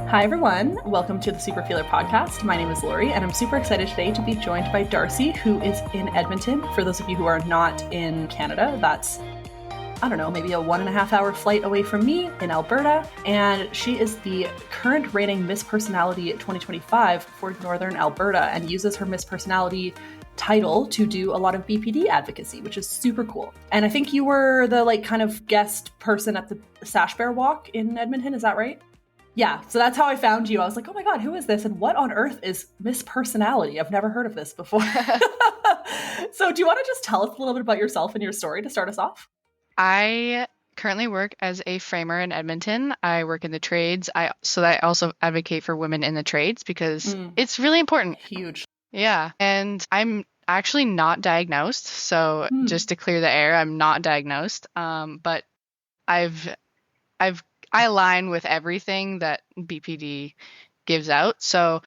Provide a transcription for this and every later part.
Hi, everyone. Welcome to the Super Feeler podcast. My name is Lori, and I'm super excited today to be joined by Darcy, who is in Edmonton. For those of you who are not in Canada, that's, I don't know, maybe a 1.5 hour flight away from me in Alberta. And she is the current reigning Miss Personality 2025 for Northern Alberta and uses her Miss Personality title to do a lot of BPD advocacy, which is super cool. And I think you were the kind of guest person at the Sash Bear Walk in Edmonton. Is that right? Yeah, so that's how I found you. I was like, oh my God, who is this? And what on earth is Miss Personality? I've never heard of this before. So do you want to just tell us a little bit about yourself and your story to start us off? I currently work as a framer in Edmonton. I work in the trades. I also advocate for women in the trades because it's really important. Huge. Yeah. And I'm actually not diagnosed. So just to clear the air, I'm not diagnosed. But I align with everything that BPD gives out. So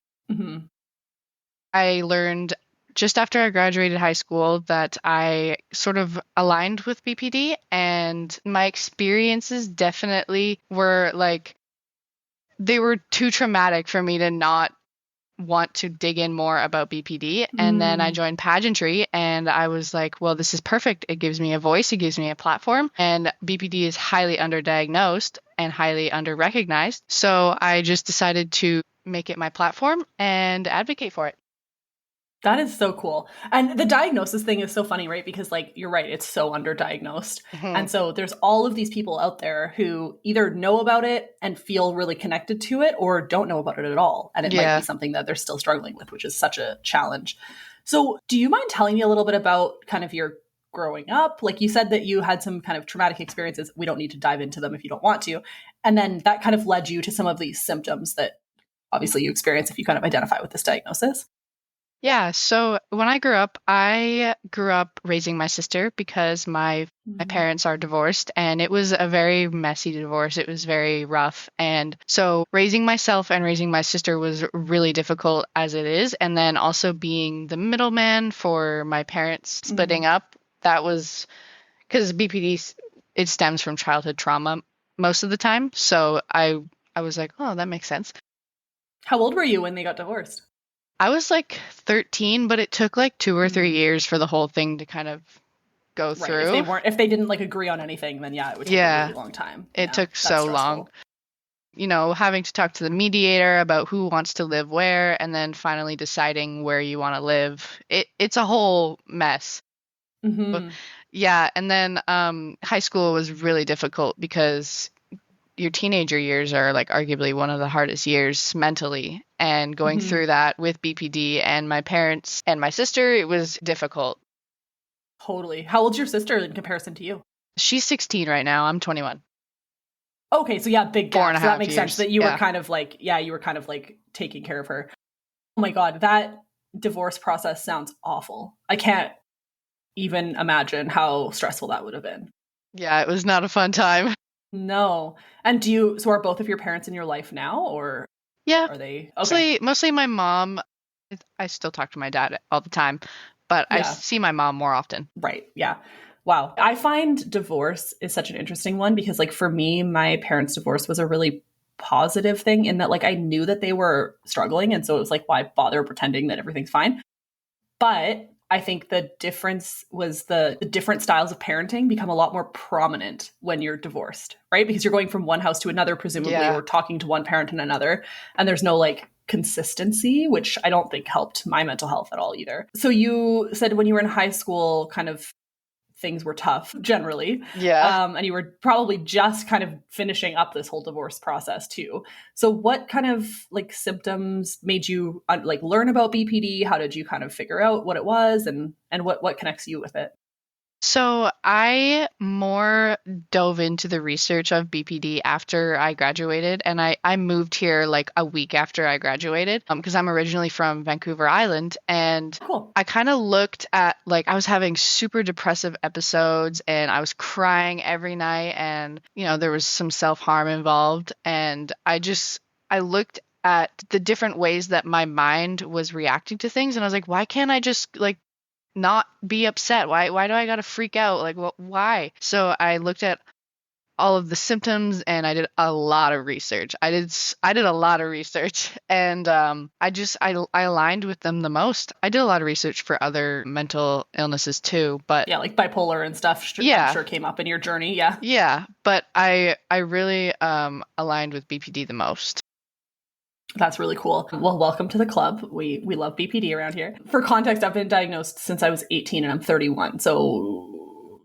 I learned just after I graduated high school that I sort of aligned with BPD, and my experiences definitely were they were too traumatic for me to not want to dig in more about BPD. And then I joined pageantry and I was like, well, this is perfect. It gives me a voice. It gives me a platform. And BPD is highly underdiagnosed and highly underrecognized. So I just decided to make it my platform and advocate for it. That is so cool. And the diagnosis thing is so funny, right? Because you're right, it's so underdiagnosed. And so there's all of these people out there who either know about it and feel really connected to it or don't know about it at all. And it might be something that they're still struggling with, which is such a challenge. So do you mind telling me a little bit about kind of your growing up? Like you said that you had some kind of traumatic experiences. We don't need to dive into them if you don't want to. And then that kind of led you to some of these symptoms that obviously you experience if you kind of identify with this diagnosis. Yeah, so when I grew up raising my sister because my parents are divorced, and it was a very messy divorce. It was very rough. And so raising myself and raising my sister was really difficult as it is. And then also being the middleman for my parents splitting up, that was because BPD, it stems from childhood trauma most of the time. So I was like, oh, that makes sense. How old were you when they got divorced? I was 13, but it took 2 or 3 years for the whole thing to kind of go through. If they didn't agree on anything, then it would take a really long time. It took so long. Having to talk to the mediator about who wants to live where, and then finally deciding where you want to live. It's a whole mess. Yeah, and then high school was really difficult because your teenager years are arguably one of the hardest years mentally, and going through that with BPD and my parents and my sister, it was difficult. Totally. How old's your sister in comparison to you? She's 16 right now. I'm 21. Okay, so big gap. So that makes sense that you were kind of taking care of her. Oh my God, that divorce process sounds awful. I can't even imagine how stressful that would have been. Yeah, it was not a fun time. No. And so are both of your parents in your life now, or are they? Okay. Mostly my mom. I still talk to my dad all the time, but I see my mom more often. Right. Yeah. Wow. I find divorce is such an interesting one because for me, my parents' divorce was a really positive thing in that I knew that they were struggling. And so it was why bother pretending that everything's fine? But I think the difference was the different styles of parenting become a lot more prominent when you're divorced, right? Because you're going from one house to another, presumably, or talking to one parent and another. And there's no consistency, which I don't think helped my mental health at all either. So you said when you were in high school, kind of things were tough generally. Yeah. And you were probably just kind of finishing up this whole divorce process too. So what kind of symptoms made you learn about BPD? How did you kind of figure out what it was and what connects you with it? So I more dove into the research of BPD after I graduated, and I moved here a week after I graduated because I'm originally from Vancouver Island, and cool. I kind of looked at I was having super depressive episodes and I was crying every night, and there was some self-harm involved, and I looked at the different ways that my mind was reacting to things, and I was like, why can't I just not be upset? Why do I gotta freak out? Why? So I looked at all of the symptoms, and I did a lot of research. I did a lot of research, and I aligned with them the most. I did a lot of research for other mental illnesses too, but Yeah, like bipolar and stuff. I'm yeah, sure came up in your journey. Yeah. yeah, but I really aligned with BPD the most. That's really cool. Well, welcome to the club. We love BPD around here. For context, I've been diagnosed since I was 18 and I'm 31. So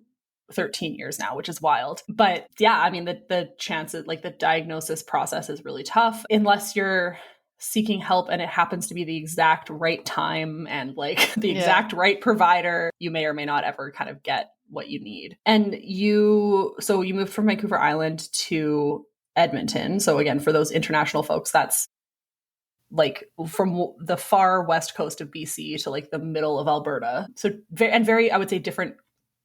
13 years now, which is wild. But yeah, I mean, the chances, like the diagnosis process is really tough unless you're seeking help and it happens to be the exact right time and like the Yeah. exact right provider, you may or may not ever kind of get what you need. And you moved from Vancouver Island to Edmonton. So again, for those international folks, that's like from the far west coast of BC to like the middle of Alberta. So very, I would say, different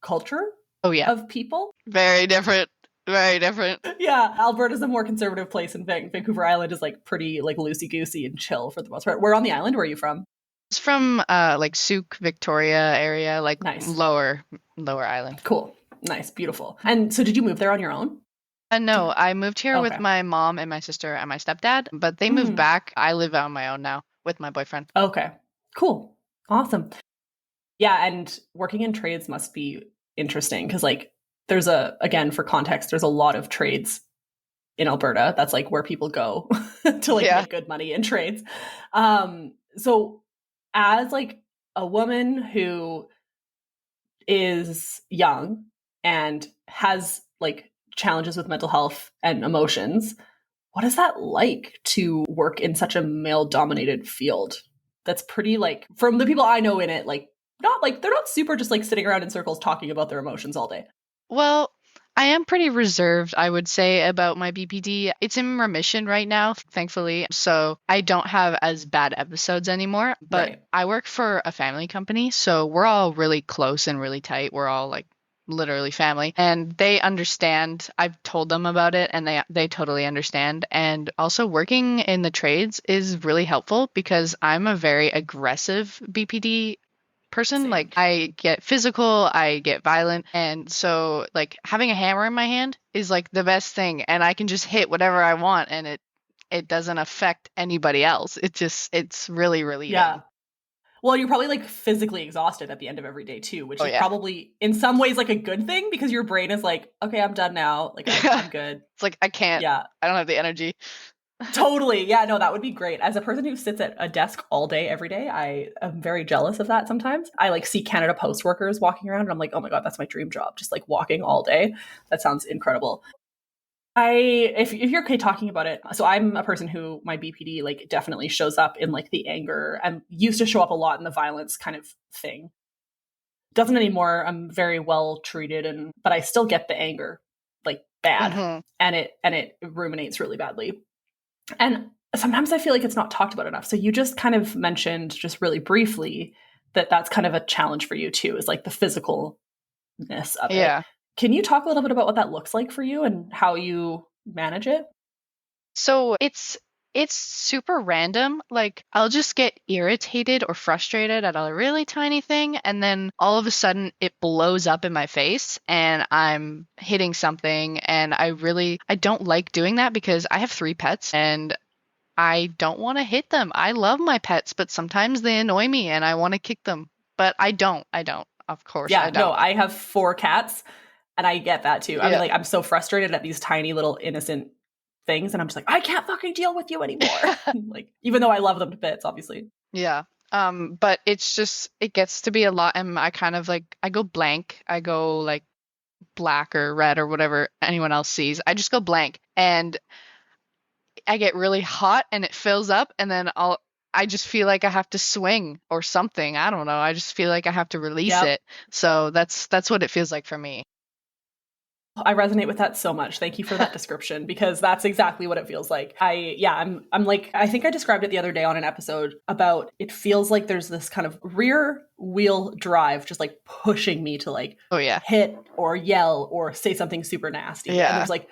culture Oh yeah, of people. very different, very different. Yeah, Alberta's a more conservative place, and Vancouver Island is like pretty like loosey goosey and chill for the most part. Where on the island? Where are you from? It's from like Souk, Victoria area, like Nice, lower island. cool, nice, beautiful. And so, did you move there on your own? No, I moved here with Okay. my mom and my sister and my stepdad, but they moved back. I live on my own now with my boyfriend. Okay, cool, awesome. Yeah, and working in trades must be interesting because like there's again for context, there's a lot of trades in Alberta. That's like where people go to like make good money in trades. So as like a woman who is young and has like challenges with mental health and emotions, what is that like to work in such a male dominated field? That's pretty like from the people I know in it, like not like they're not super just like sitting around in circles talking about their emotions all day. Well, I am pretty reserved, I would say, about my BPD. It's in remission right now, thankfully. So I don't have as bad episodes anymore. But Right. I work for a family company. So we're all really close and really tight. We're all like literally family. And they understand. I've told them about it and they totally understand. And also working in the trades is really helpful because I'm a very aggressive BPD person. Same. Like I get physical, I get violent, and so like having a hammer in my hand is like the best thing, and I can just hit whatever I want, and it doesn't affect anybody else. It's really relieving. Yeah. Well, you're probably like physically exhausted at the end of every day too, which Oh is yeah. probably in some ways like a good thing because your brain is like, okay, I'm done now. Like I'm good. It's like I can't. Yeah. I don't have the energy. Totally. Yeah, no, that would be great. As a person who sits at a desk all day, every day, I am very jealous of that sometimes. I like see Canada Post workers walking around and I'm like, oh my God, that's my dream job. Just like walking all day. That sounds incredible. If you're okay talking about it, so I'm a person who my BPD like definitely shows up in like the anger and used to show up a lot in the violence kind of thing. Doesn't anymore. I'm very well treated but I still get the anger like bad and it ruminates really badly. And sometimes I feel like it's not talked about enough. So you just kind of mentioned just really briefly that that's kind of a challenge for you too, is like the physicalness of Yeah. it. Can you talk a little bit about what that looks like for you and how you manage it? So it's super random. Like I'll just get irritated or frustrated at a really tiny thing and then all of a sudden it blows up in my face and I'm hitting something and I don't like doing that because I have 3 pets and I don't want to hit them. I love my pets, but sometimes they annoy me and I want to kick them. But I don't. Of course I Yeah, no, don't. I have 4 cats and I get that too. I mean, Yeah. like, I'm so frustrated at these tiny little innocent things and I'm just like, I can't fucking deal with you anymore. Like, even though I love them to bits, obviously. Yeah. But it's just it gets to be a lot and I kind of like I go blank. I go like black or red or whatever anyone else sees. I just go blank and I get really hot and it fills up and then I just feel like I have to swing or something. I don't know. I just feel like I have to release Yep. it. So that's what it feels like for me. I resonate with that so much. Thank you for that description because that's exactly what it feels like. I'm like I think I described it the other day on an episode about it feels like there's this kind of rear wheel drive just like pushing me to like Oh yeah. hit or yell or say something super nasty. Yeah. And there's like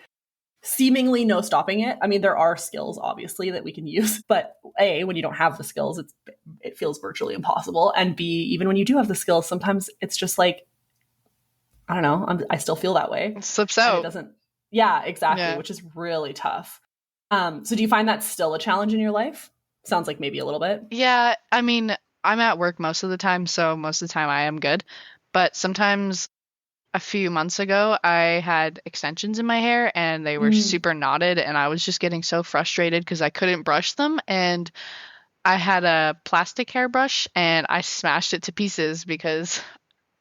seemingly no stopping it. I mean, there are skills obviously that we can use, but A, when you don't have the skills, it feels virtually impossible. And B, even when you do have the skills, sometimes it's just like I don't know. I still feel that way. It slips And out. it doesn't. Yeah, exactly, Yeah. which is really tough. So do you find that still a challenge in your life? Sounds like maybe a little bit. Yeah, I mean, I'm at work most of the time, so most of the time I am good. But sometimes a few months ago, I had extensions in my hair and they were Mm, super knotted, and I was just getting so frustrated because I couldn't brush them. And I had a plastic hairbrush and I smashed it to pieces because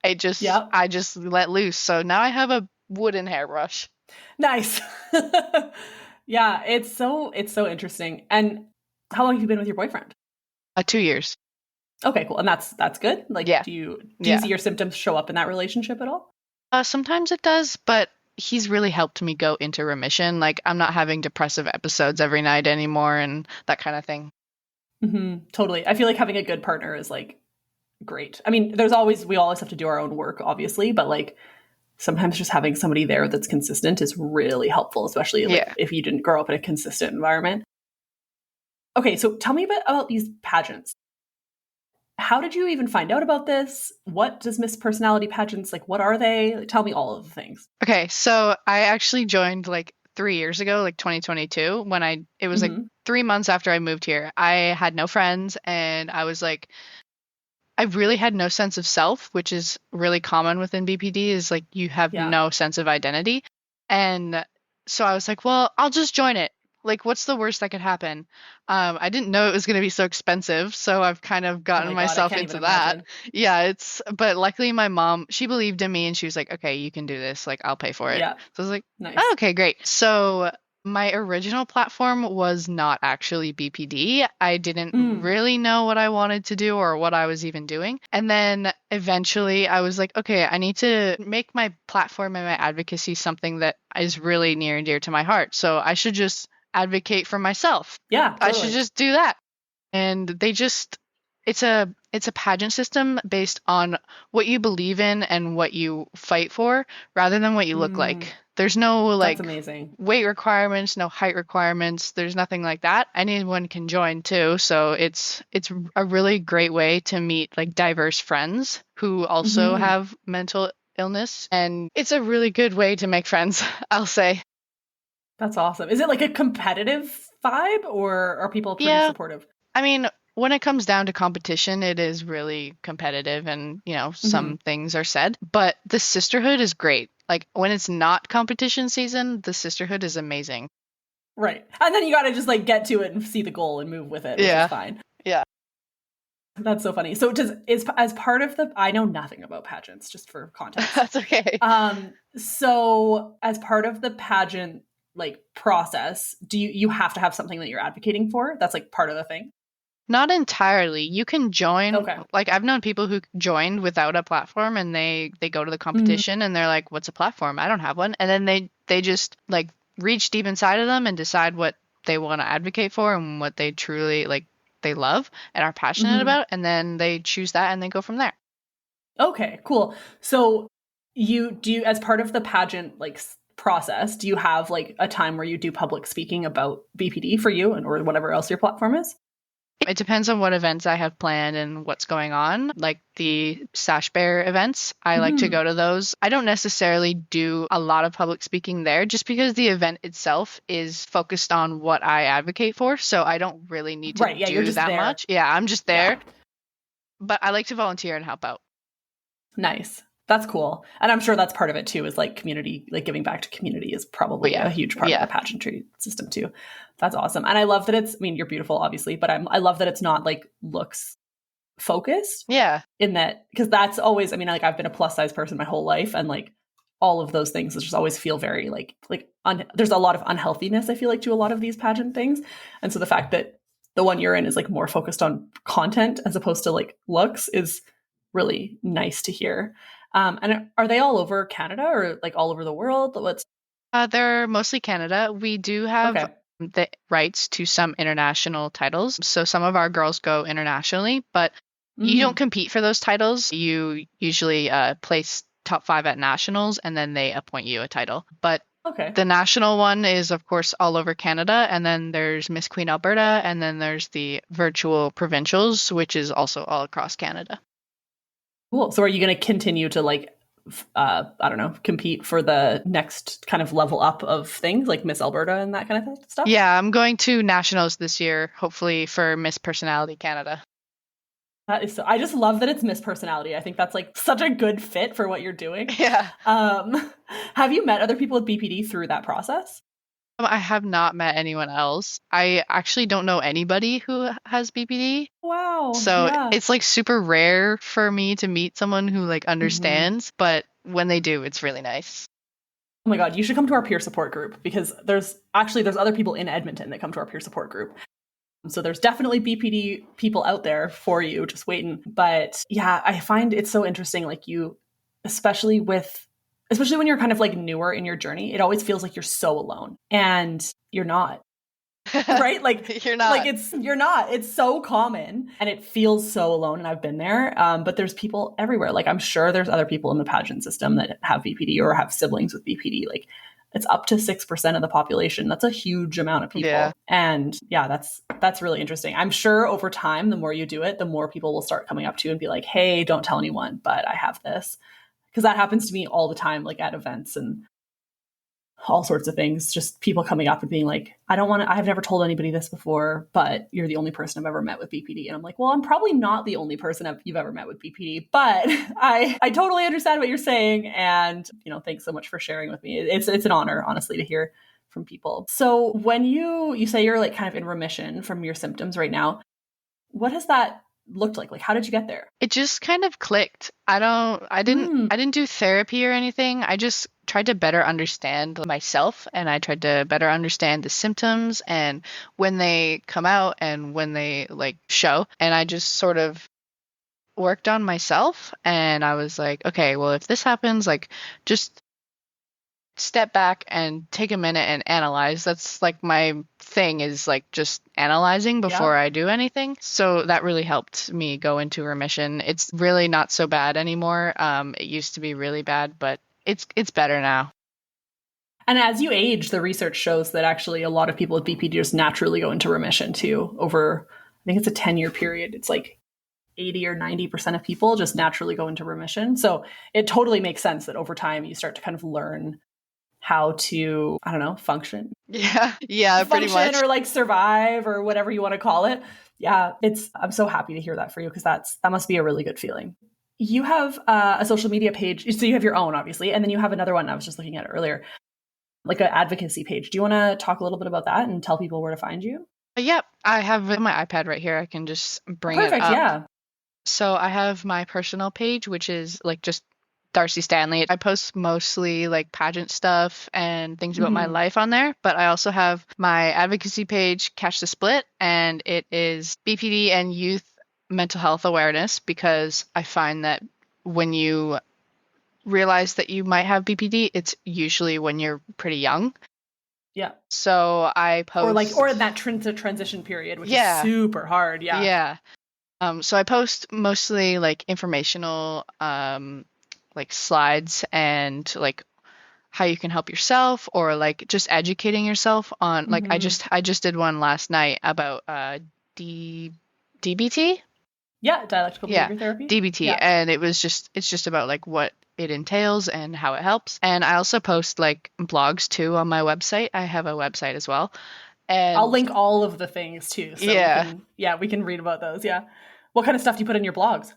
yep. I just let loose. So now I have a wooden hairbrush. Nice. Yeah, it's so interesting. And how long have you been with your boyfriend? 2 years. Okay, cool. And that's good. Like, Yeah, do you yeah. see your symptoms show up in that relationship at all? Sometimes it does, but he's really helped me go into remission. Like I'm not having depressive episodes every night anymore and that kind of thing. Totally. I feel like having a good partner is like great. I mean, we always have to do our own work, obviously, but like sometimes just having somebody there that's consistent is really helpful, especially like Yeah. if you didn't grow up in a consistent environment. Okay, so tell me a bit about these pageants. How did you even find out about this? What does Miss Personality pageants like? What are they? Like, tell me all of the things. Okay, so I actually joined like 3 years ago, like 2022, when it was like Hmm. 3 months after I moved here. I had no friends and I was like, I really had no sense of self, which is really common within BPD, is like you have Yeah. no sense of identity. And so I was like, well, I'll just join it. Like, what's the worst that could happen? I didn't know it was going to be so expensive, so I've kind of Oh gotten my God, I myself can't even into that. imagine. Yeah, but luckily my mom, she believed in me and she was like, okay, you can do this. Like, I'll pay for it. Yeah. So I was like, oh, Nice. okay, great. So my original platform was not actually BPD. I didn't Mm. really know what I wanted to do or what I was even doing. And then eventually I was like, okay, I need to make my platform and my advocacy something that is really near and dear to my heart. So I should just advocate for myself. Yeah, I should totally. just do that. And it's a pageant system based on what you believe in and what you fight for rather than what you look Mm. like. There's no That's like amazing. weight requirements, no height requirements. There's nothing like that. Anyone can join too, so it's a really great way to meet like diverse friends who also Hmm. have mental illness, and it's a really good way to make friends, I'll say. That's awesome. Is it like a competitive vibe or are people pretty Yeah, supportive? I mean, when it comes down to competition, it is really competitive and, Hmm. some things are said, but the sisterhood is great. Like when it's not competition season, the sisterhood is amazing. Right. And then you got to just like get to it and see the goal and move with it, which is Yeah. fine. Yeah. That's so funny. So does is as part of the I know nothing about pageants just for context. That's okay. So as part of the pageant like process, do you have to have something that you're advocating for? That's like part of the thing. Not entirely. You can join, Okay. like I've known people who joined without a platform and they go to the Mm, competition and they're like, "What's a platform? I don't have one." And then they just like reach deep inside of them and decide what they want to advocate for and what they truly like they love and are passionate hmm. about, and then they choose that and they go from there. Okay, cool. So you as part of the pageant like process, do you have like a time where you do public speaking about BPD for you and or whatever else your platform is? It depends on what events I have planned and what's going on. Like the Sash Bear events, I like to Hmm. go to those. I don't necessarily do a lot of public speaking there just because the event itself is focused on what I advocate for. So I don't really need to Right. Yeah, you're do just that there. much. Yeah, I'm just Yeah. there, but I like to volunteer and help out. Nice. That's cool. And I'm sure that's part of it too, is like community, like giving back to community is Oh, probably yeah. a huge part of the Yeah. pageantry system too. That's awesome. And I love that I mean, you're beautiful, obviously, but I love that it's not like looks focused Yeah. in that, because that's always, I mean, like I've been a plus size person my whole life and like all of those things just always feel very there's a lot of unhealthiness, I feel like, to a lot of these pageant things. And so the fact that the one you're in is like more focused on content as opposed to like looks is really nice to hear. And are they all over Canada or like all over the world? What's They're mostly Canada. We do have okay? the rights to some international titles. So some of our girls go internationally, but you don't Mm, compete for those titles. You usually place top five at nationals and then they appoint you a title. But okay, the national one is, of course, all over Canada. And then there's Miss Queen Alberta. And then there's the virtual provincials, which is also all across Canada. cool. So are you going to continue to like I don't know, compete for the next kind of level up of things like Miss Alberta and that kind of stuff? Yeah, I'm going to nationals this year, hopefully for Miss Personality Canada. That is so, I just love that it's Miss Personality. I think that's like such a good fit for what you're doing. Yeah. Have you met other people with BPD through that process? I have not met anyone else. I actually don't know anybody who has BPD. Wow. So Yeah. it's like super rare for me to meet someone who like Hmm. understands, but when they do, it's really nice. Oh my God, you should come to our peer support group because there's other people in Edmonton that come to our peer support group. So there's definitely BPD people out there for you, just waiting. But yeah, I find it so interesting. Like especially especially when you're kind of like newer in your journey, it always feels like you're so alone, and you're not. Right? You're not. You're not. It's so common and it feels so alone. And I've been there. But there's people everywhere. Like I'm sure there's other people in the pageant system that have BPD or have siblings with BPD. Like it's up to 6% of the population. That's a huge amount of Yeah. people. And yeah, that's really interesting. I'm sure over time, the more you do it, the more people will start coming up to you and be like, hey, don't tell anyone, but I have this. Because that happens to me all the time, like at events and all sorts of things. Just people coming up and being like, I've never told anybody this before, but you're the only person I've ever met with BPD. And I'm like, well, I'm probably not the only person you've ever met with BPD, but I totally understand what you're saying. And, thanks so much for sharing with me. It's an honor, honestly, to hear from people. So when you say you're like kind of in remission from your symptoms right now, what has that looked like? Like, how did you get there? It just kind of clicked. Mm, I didn't do therapy or anything. I just tried to better understand myself and I tried to better understand the symptoms and when they come out and when they like show. And I just sort of worked on myself and I was like, okay, well, if this happens, like just step back and take a minute and analyze. That's like my thing is like just analyzing yeah. before I do anything. So that really helped me go into remission. It's really not so bad anymore. It used to be really bad, but it's better now. And as you age, the research shows that actually a lot of people with BPD just naturally go into remission too. I think it's a 10-year period. It's like 80 or 90% of people just naturally go into remission. So it totally makes sense that over time you start to kind of learn how to, I don't know, Yeah, yeah, pretty much. or like survive or whatever you want to call it. Yeah, I'm so happy to hear that for you because that must be a really good feeling. You have a social media page. So you have your own, obviously, and then you have another one I was just looking at earlier, like an advocacy page. Do you want to talk a little bit about that and tell people where to find you? Yep, I have my iPad right here. I can just bring it Perfect. up. Yeah. So I have my personal page, which is like just Darcy Stanley. I post mostly like pageant stuff and things about my Mm-hmm. life on there, but I also have my advocacy page, Catch the Split, and it is BPD and youth mental health awareness because I find that when you realize that you might have BPD, it's usually when you're pretty young. Yeah. So I Or post, in that transition period, which is yeah, super hard. Yeah. yeah. So I post mostly like informational like slides and like how you can help yourself or like just educating yourself on like Mm-hmm. I just did one last night about D DBT. Yeah. Dialectical Yeah, behavior therapy. DBT, Yeah. and it's just about like what it entails and how it helps. And I also post like blogs too on my website. I have a website as well. I'll And link all of the things too. So yeah, we can read about those. Yeah. What kind of stuff do you put in your blogs?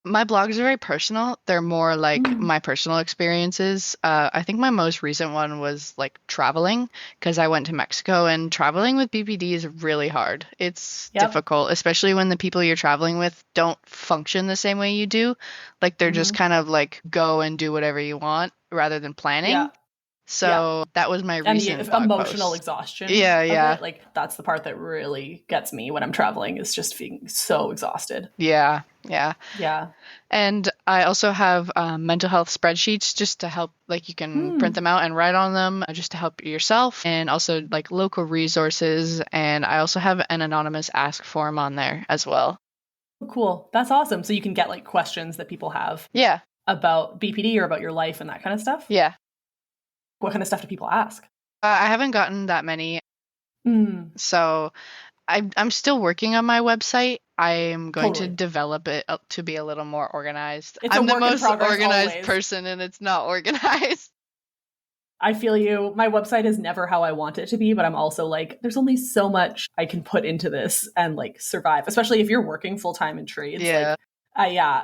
my blogs are very personal. They're more like Mm. my personal experiences. I think my most recent one was like traveling because I went to Mexico and traveling with BPD is really hard. It's Yep. difficult, especially when the people you're traveling with don't function the same way you do. Like they're just Mm-hmm. kind of like go and do whatever you want rather than Yeah. planning. Yeah. So that was my And the recent blog emotional post. exhaustion Yeah, of yeah, it, like that's the part that really gets me when I'm traveling is just being so exhausted. yeah, yeah. Yeah. And I also have mental health spreadsheets just to help, like you can print Hmm. them out and write on them just to help yourself, and also like local resources. And I also have an anonymous ask form on there as well. Cool. That's awesome. So you can get like questions that people have Yeah, about BPD or about your life and that kind of stuff. yeah. What kind of stuff do people ask? I haven't gotten that many, Mm. so I'm still working on my website. I am going to Totally. develop it up to be a little more organized. It's a I'm the work in most progress organized always. person and it's not organized. I feel you. My website is never how I want it to be, but I'm also like, there's only so much I can put into this and like survive, especially if you're working full time in trades. Like, Yeah.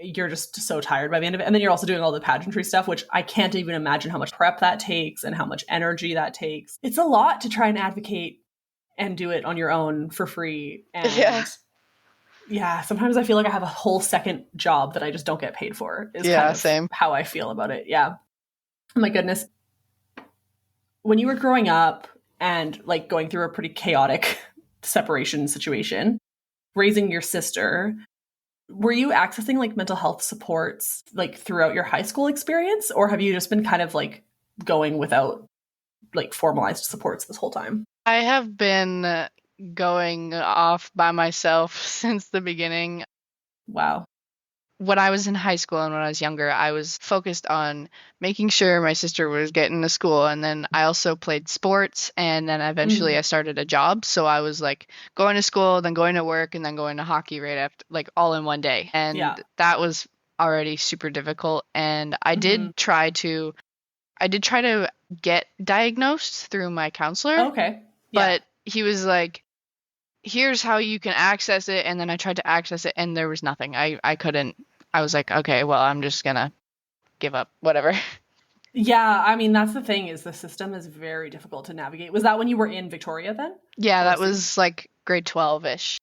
you're just so tired by the end of it. And then you're also doing all the pageantry stuff, which I can't even imagine how much prep that takes and how much energy that takes. It's a lot to try and advocate and do it on your own for free. Yeah. And yeah, sometimes I feel like I have a whole second job that I just don't get paid for, is kind Yeah, of same. how I feel about it. Yeah. Oh my goodness. When you were growing up and like going through a pretty chaotic separation situation, raising your sister, were you accessing like mental health supports like throughout your high school experience, or have you just been kind of like going without like formalized supports this whole time? I have been going off by myself since the beginning. Wow. When I was in high school and when I was younger, I was focused on making sure my sister was getting to school. And then I also played sports. And then eventually I started a job. So I was like going to school, then going to work, and then going to hockey right after, like all in one day. Yeah. And that was already super difficult. And I did try to get diagnosed through my counselor, Okay. Yeah. but he was like, here's how you can access it. And then I tried to access it and there was nothing. I couldn't. I was like, okay, well, I'm just gonna give up, whatever. Yeah, I mean that's the thing, is the system is very difficult to navigate. Was that when you were in Victoria then? Yeah, Or that C? was like grade 12-ish.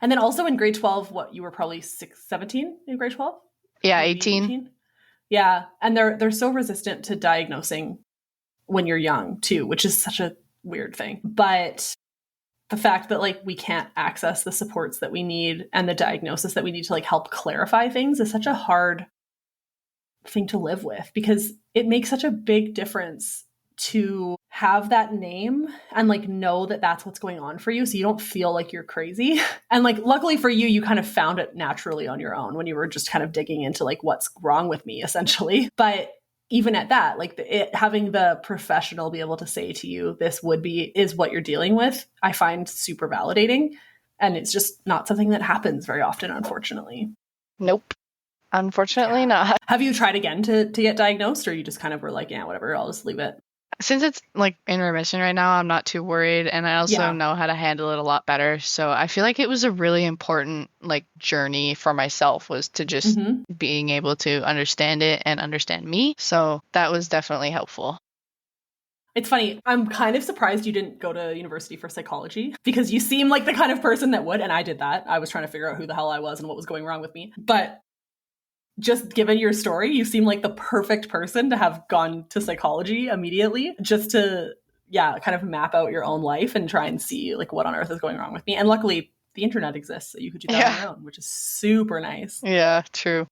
And then also in grade 12, what, you were probably 17 in grade 12? Yeah, Maybe 18. 18? Yeah, and they're so resistant to diagnosing when you're young too, which is such a weird thing. But the fact that like we can't access the supports that we need and the diagnosis that we need to like help clarify things is such a hard thing to live with, because it makes such a big difference to have that name and like know that that's what's going on for you, so you don't feel like you're crazy. And like luckily for you, you kind of found it naturally on your own when you were just kind of digging into like what's wrong with me essentially. But even at that, like having the professional be able to say to you, this is what you're dealing with, I find super validating. And it's just not something that happens very often, unfortunately. Nope. Unfortunately Yeah. not. Have you tried again to get diagnosed, or you just kind of were like, yeah, whatever, I'll just leave it? Since it's like in remission right now, I'm not too worried. And I also Yeah. know how to handle it a lot better. So I feel like it was a really important like journey for myself, was to just Hmm. being able to understand it and understand me. So that was definitely helpful. It's funny. I'm kind of surprised you didn't go to university for psychology, because you seem like the kind of person that would. And I did that. I was trying to figure out who the hell I was and what was going wrong with me. But just given your story, you seem like the perfect person to have gone to psychology immediately, just to, yeah, kind of map out your own life and try and see like what on earth is going wrong with me. And luckily, the internet exists, so you could do that on Yeah. your own, which is super nice. Yeah, true.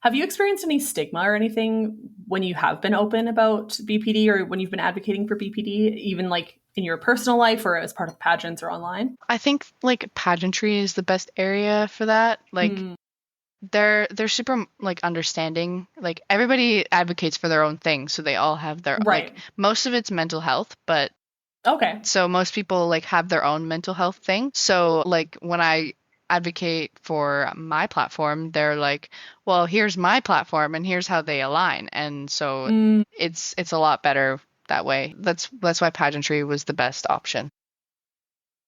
Have you experienced any stigma or anything when you have been open about BPD, or when you've been advocating for BPD, even like in your personal life or as part of pageants or online? I think like pageantry is the best area for that. Like Mm, they're super like understanding. Like everybody advocates for their own thing, so they all have their like right. most of it's mental health, but Okay. so most people like have their own mental health thing. So like when I advocate for my platform, they're like, well, here's my platform and here's how they align. And so Mm, it's a lot better that way. That's why pageantry was the best option.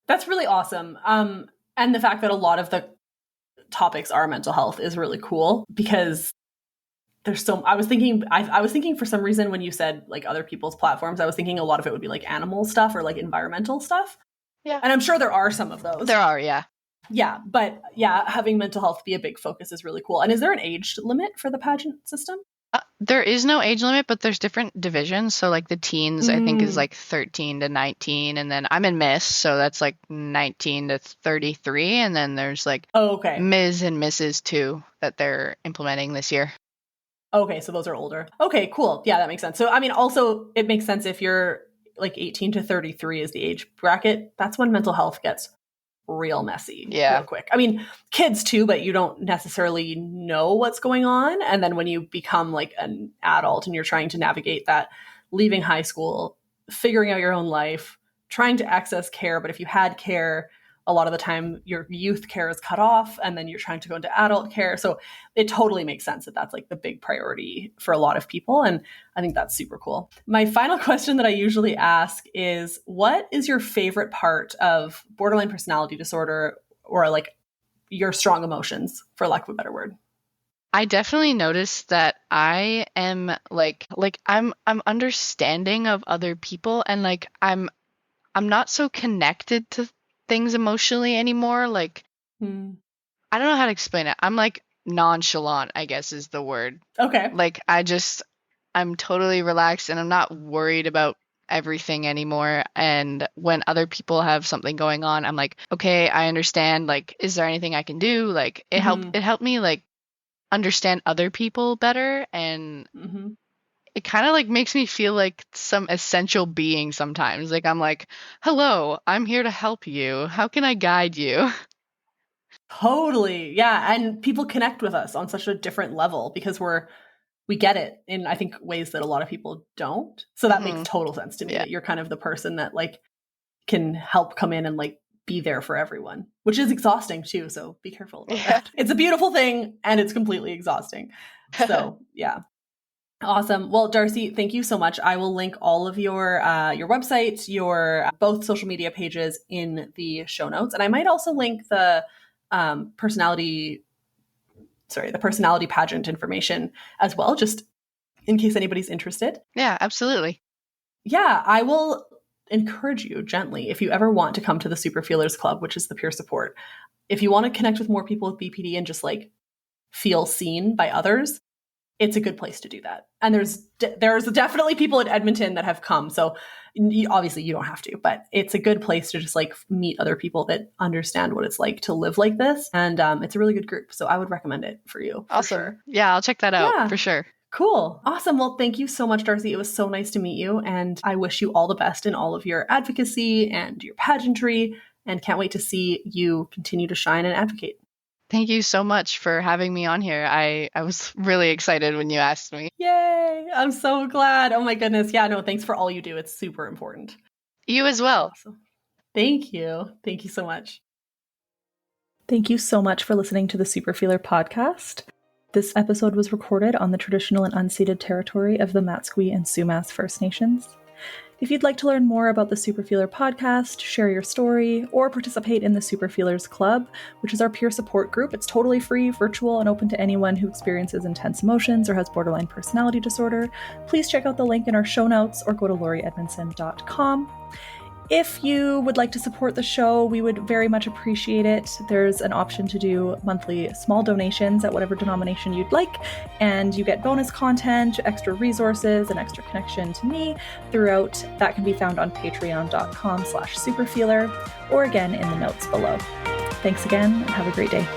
that's really awesome. And the fact that a lot of the topics are mental health is really cool, because I was thinking for some reason when you said like other people's platforms, I was thinking a lot of it would be like animal stuff or like environmental stuff. Yeah. And I'm sure there are some of those. There are, yeah. Yeah, but yeah, having mental health be a big focus is really cool. And is there an age limit for the pageant system? There is no age limit, but there's different divisions. So like the teens, I think is Mm, like 13 to 19, and then I'm in Miss, so that's like 19 to 33, and then there's like oh, okay. Ms. and Mrs. too that they're implementing this year. Okay, so those are older. Okay, cool. Yeah, that makes sense. So I mean, also it makes sense if you're like 18 to 33 is the age bracket. That's when mental health gets real messy Yeah. real quick. I mean, kids too, but you don't necessarily know what's going on. And then when you become like an adult and you're trying to navigate that, leaving high school, figuring out your own life, trying to access care, but if you had care, a lot of the time your youth care is cut off and then you're trying to go into adult care. So it totally makes sense that that's like the big priority for a lot of people. And I think that's super cool. My final question that I usually ask is, what is your favorite part of borderline personality disorder, or like your strong emotions, for lack of a better word? I definitely noticed that I am like I'm understanding of other people, and like I'm not so connected to things emotionally anymore. Like Hmm. I don't know how to explain it. I'm like nonchalant, I guess is the word. Okay. Like I'm totally relaxed and I'm not worried about everything anymore. And when other people have something going on, I'm like, okay, I understand. Like, is there anything I can do? Like Hmm. it helped me like understand other people better, and Hmm. it kind of like makes me feel like some essential being sometimes. Like I'm like, "Hello, I'm here to help you. How can I guide you?" Totally. Yeah. And people connect with us on such a different level because we get it in, I think, ways that a lot of people don't. So that makes Hmm. total sense to me Yeah. that you're kind of the person that like can help come in and like be there for everyone, which is exhausting too. So be careful about Yeah. that. It's a beautiful thing and it's completely exhausting. So yeah. Awesome. Well, Darcy, thank you so much. I will link all of your website, your both social media pages in the show notes, and I might also link the personality, the personality pageant information as well, just in case anybody's interested. Yeah, absolutely. Yeah, I will encourage you gently if you ever want to come to the Super Feelers Club, which is the peer support. If you want to connect with more people with BPD and just like feel seen by others, it's a good place to do that. And there's definitely people in Edmonton that have come. So obviously you don't have to, but it's a good place to just like meet other people that understand what it's like to live like this. And it's a really good group. So I would recommend it for you for Awesome. sure. Yeah, I'll check that out Yeah. for sure. Cool. Awesome. Well, thank you so much, Darcy. It was so nice to meet you. And I wish you all the best in all of your advocacy and your pageantry. And can't wait to see you continue to shine and advocate. Thank you so much for having me on here. I was really excited when you asked me. Yay. I'm so glad. Oh my goodness. Yeah, no, thanks for all you do. It's super important. You as well. Awesome. Thank you. Thank you so much. Thank you so much for listening to the Superfeeler podcast. This episode was recorded on the traditional and unceded territory of the Matsqui and Sumas First Nations. If you'd like to learn more about the Superfeeler podcast, share your story, or participate in the Superfeelers Club, which is our peer support group, it's totally free, virtual, and open to anyone who experiences intense emotions or has borderline personality disorder, please check out the link in our show notes or go to laurieedmondson.com. If you would like to support the show, we would very much appreciate it. There's an option to do monthly small donations at whatever denomination you'd like, and you get bonus content, extra resources, and extra connection to me throughout. That can be found on patreon.com/superfeeler, or again in the notes below. Thanks again, and have a great day.